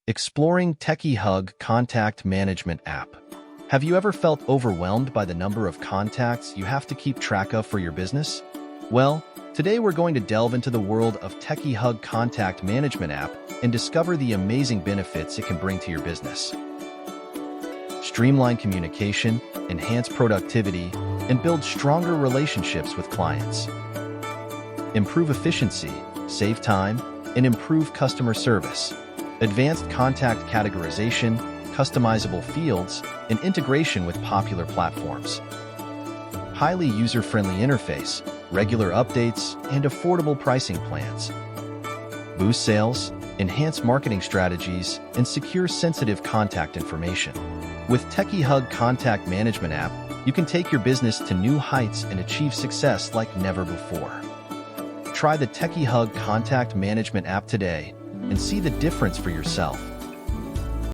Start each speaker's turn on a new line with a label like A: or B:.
A: Exploring TechieHug Contact Management App. Have you ever felt overwhelmed by the number of contacts you have to keep track of for your business? Well, today we're going to delve into the world of TechieHug Contact Management App and discover the amazing benefits it can bring to your business. Streamline communication, enhance productivity, and build stronger relationships with clients. Improve efficiency, save time, and improve customer service. Advanced contact categorization, customizable fields, and integration with popular platforms. Highly user-friendly interface, regular updates, and affordable pricing plans. Boost sales, enhance marketing strategies, and secure sensitive contact information. With TechieHug Contact Management App, you can take your business to new heights and achieve success like never before. Try the TechieHug Contact Management App today and see the difference for yourself.